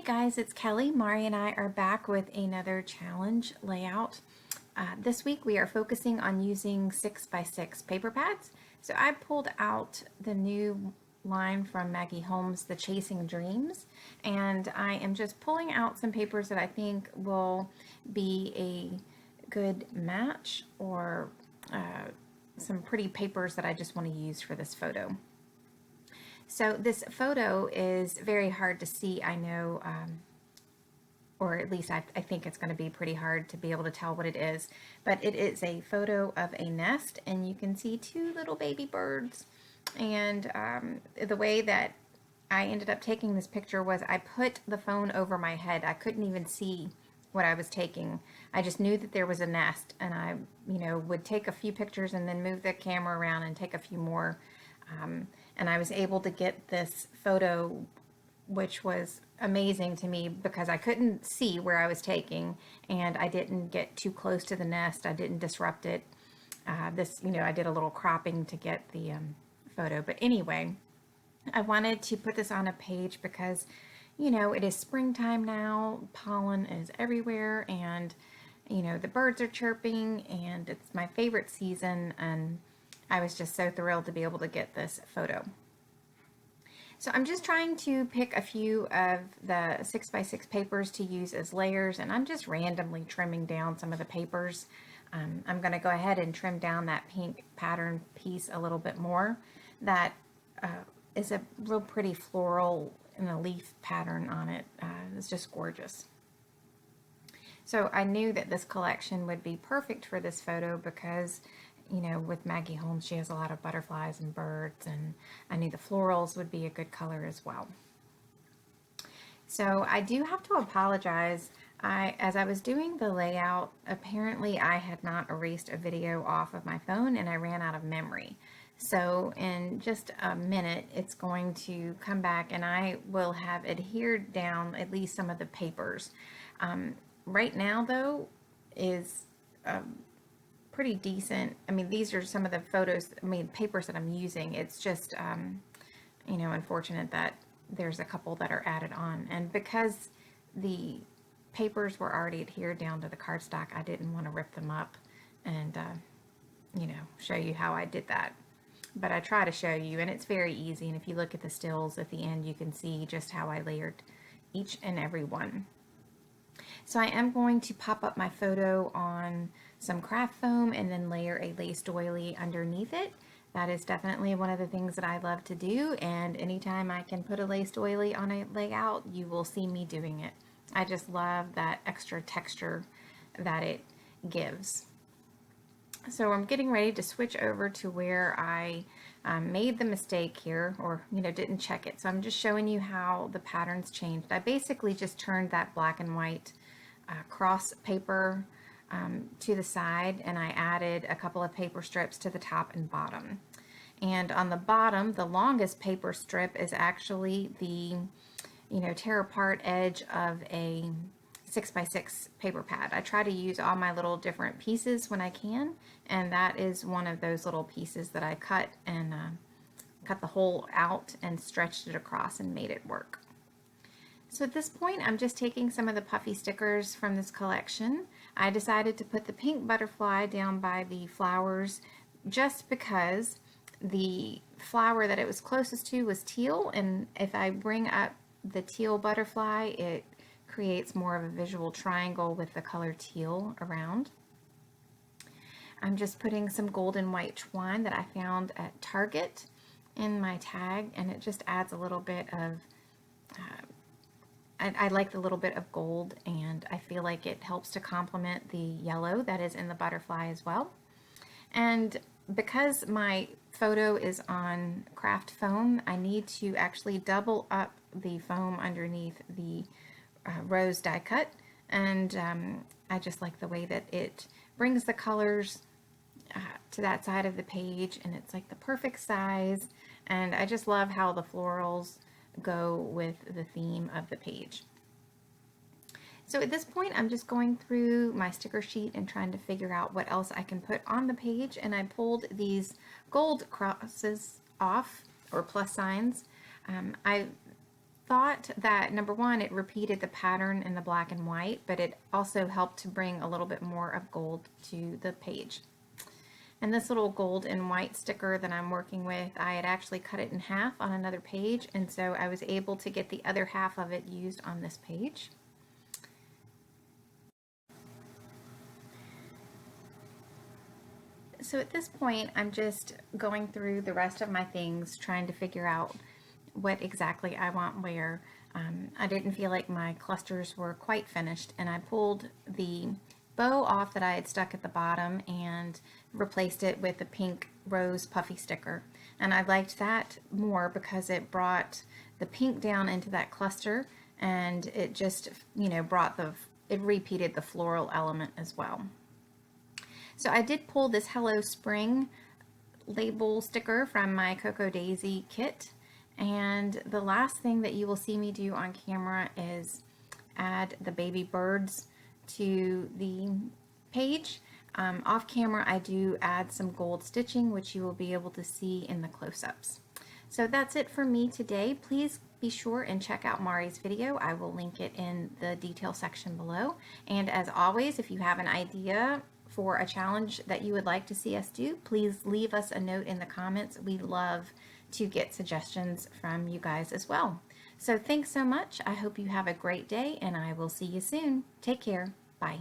guys, it's Kelly. Mari and I are back with another challenge layout. This week we are focusing on using 6x6 paper pads. So I pulled out the new line from Maggie Holmes, the Chasing Dreams, and I am just pulling out some papers that I think will be a good match, or some pretty papers that I just want to use for this photo. So this photo is very hard to see, I know, or at least I think it's going to be pretty hard to be able to tell what it is, but it is a photo of a nest, and you can see two little baby birds. And the way that I ended up taking this picture was I put the phone over my head. I couldn't even see what I was taking. I just knew that there was a nest, and I, would take a few pictures and then move the camera around and take a few more. And I was able to get this photo, which was amazing to me because I couldn't see where I was taking, and I didn't get too close to the nest. I didn't disrupt it. I did a little cropping to get the photo. But anyway, I wanted to put this on a page because, it is springtime now. Pollen is everywhere, and, the birds are chirping, and it's my favorite season, and I was just so thrilled to be able to get this photo. So I'm just trying to pick a few of the 6x6 papers to use as layers, and I'm just randomly trimming down some of the papers. I'm going to go ahead and trim down that pink pattern piece a little bit more. That is a real pretty floral and a leaf pattern on it. It's just gorgeous. So I knew that this collection would be perfect for this photo because, with Maggie Holmes, she has a lot of butterflies and birds, and I knew the florals would be a good color as well. So I do have to apologize. As I was doing the layout, apparently I had not erased a video off of my phone, and I ran out of memory. So in just a minute, it's going to come back, and I will have adhered down at least some of the papers. Right now, though, is pretty decent. I mean, these are some of the papers that I'm using. It's just, unfortunate that there's a couple that are added on. And because the papers were already adhered down to the cardstock, I didn't want to rip them up and, show you how I did that. But I try to show you, and it's very easy. And if you look at the stills at the end, you can see just how I layered each and every one. So I am going to pop up my photo on some craft foam and then layer a lace doily underneath it. That is definitely one of the things that I love to do, and anytime I can put a lace doily on a layout, you will see me doing it. I just love that extra texture that it gives. So I'm getting ready to switch over to where I made the mistake here, or didn't check it. So I'm just showing you how the patterns changed. I basically just turned that black and white cross paper to the side, and I added a couple of paper strips to the top and bottom. And on the bottom, the longest paper strip is actually the tear apart edge of a 6x6 paper pad. I try to use all my little different pieces when I can, and that is one of those little pieces that I cut and cut the hole out and stretched it across and made it work. So at this point, I'm just taking some of the puffy stickers from this collection. I decided to put the pink butterfly down by the flowers just because the flower that it was closest to was teal, and if I bring up the teal butterfly, it creates more of a visual triangle with the color teal around. I'm just putting some gold and white twine that I found at Target in my tag, and it just adds a little bit of I like the little bit of gold, and I feel like it helps to complement the yellow that is in the butterfly as well. And because my photo is on craft foam, I need to actually double up the foam underneath the rose die cut, and I just like the way that it brings the colors to that side of the page, and it's like the perfect size, and I just love how the florals go with the theme of the page. So at this point, I'm just going through my sticker sheet and trying to figure out what else I can put on the page, and I pulled these gold crosses off, or plus signs. I thought that number one, it repeated the pattern in the black and white, but it also helped to bring a little bit more of gold to the page. And this little gold and white sticker that I'm working with, I had actually cut it in half on another page, and so I was able to get the other half of it used on this page. So at this point, I'm just going through the rest of my things, trying to figure out what exactly I want where. I didn't feel like my clusters were quite finished, and I pulled the bow off that I had stuck at the bottom and replaced it with a pink rose puffy sticker. And I liked that more because it brought the pink down into that cluster, and it just, you know, it repeated the floral element as well. So I did pull this Hello Spring label sticker from my Cocoa Daisy kit, and the last thing that you will see me do on camera is add the baby birds to the page. Off camera I do add some gold stitching, which you will be able to see in the close-ups. So that's it for me today. Please be sure and check out Mari's video. I will link it in the detail section below. And as always, if you have an idea for a challenge that you would like to see us do, please leave us a note in the comments. We love to get suggestions from you guys as well. So thanks so much. I hope you have a great day, and I will see you soon. Take care. Bye.